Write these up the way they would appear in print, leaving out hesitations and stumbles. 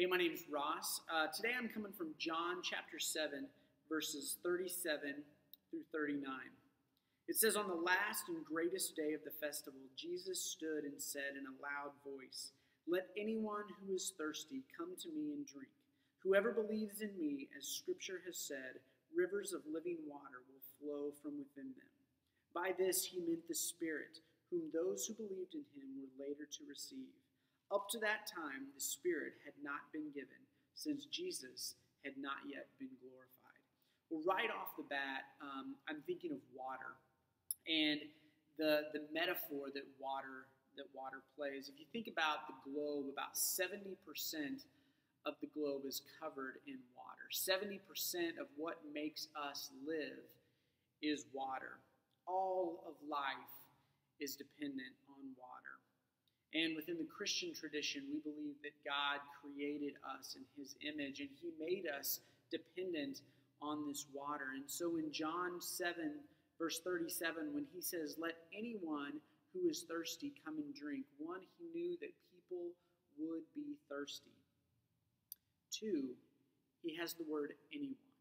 Hey, my name's Ross. Today I'm coming from John chapter 7, verses 37 through 39. It says, "On the last and greatest day of the festival, Jesus stood and said in a loud voice, 'Let anyone who is thirsty come to me and drink. Whoever believes in me, as Scripture has said, rivers of living water will flow from within them.' By this he meant the Spirit, whom those who believed in him were later to receive. Up to that time, the Spirit had not been given, since Jesus had not yet been glorified." Well, right off the bat, I'm thinking of water and the metaphor that water plays. If you think about the globe, about 70% of the globe is covered in water. 70% of what makes us live is water. All of life is dependent on water. And within the Christian tradition, we believe that God created us in his image, and he made us dependent on this water. And so in John 7, verse 37, when he says, "Let anyone who is thirsty come and drink," one, he knew that people would be thirsty. Two, he has the word anyone.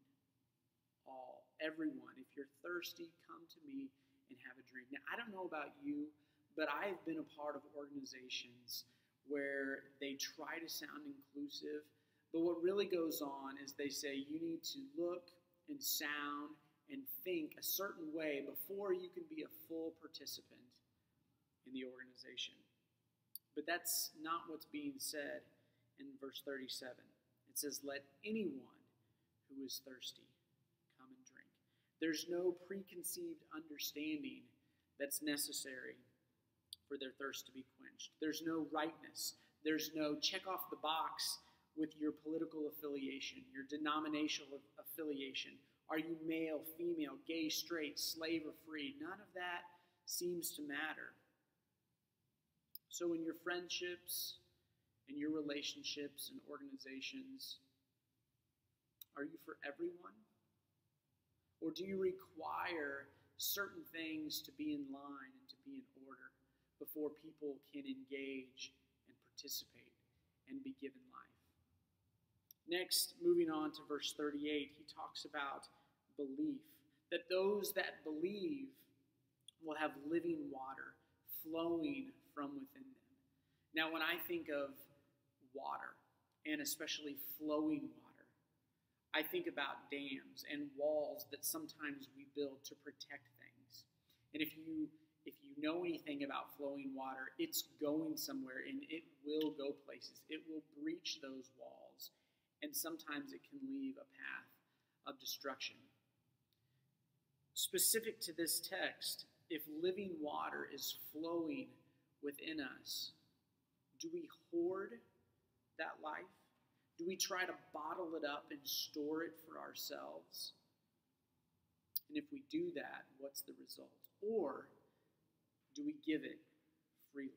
All, everyone. If you're thirsty, come to me and have a drink. Now, I don't know about you, but I've been a part of organizations where they try to sound inclusive, but what really goes on is they say you need to look and sound and think a certain way before you can be a full participant in the organization. But that's not what's being said in verse 37. It says, "Let anyone who is thirsty come and drink." There's no preconceived understanding that's necessary for their thirst to be quenched. There's no rightness. There's no check off the box with your political affiliation, your denominational affiliation. Are you male, female, gay, straight, slave, or free? None of that seems to matter. So in your friendships, in your relationships and organizations, are you for everyone? Or do you require certain things to be in line and to be in order before people can engage and participate and be given life? Next, moving on to verse 38, he talks about belief, that those that believe will have living water flowing from within them. Now, when I think of water, and especially flowing water, I think about dams and walls that sometimes we build to protect things. And if you know anything about flowing water, it's going somewhere and it will go places. It will breach those walls, and sometimes it can leave a path of destruction. Specific to this text, if living water is flowing within us, do we hoard that life? Do we try to bottle it up and store it for ourselves? And if we do that, what's the result? Or do we give it freely?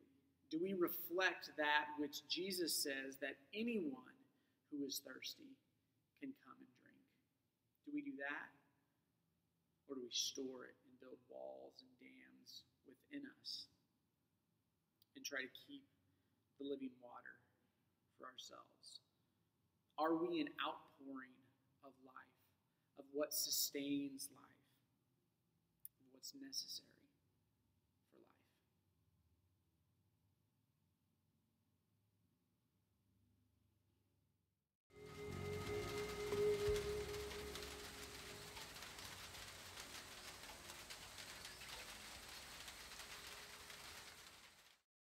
Do we reflect that which Jesus says that anyone who is thirsty can come and drink? Do we do that? Or do we store it and build walls and dams within us and try to keep the living water for ourselves? Are we an outpouring of life, of what sustains life, of what's necessary?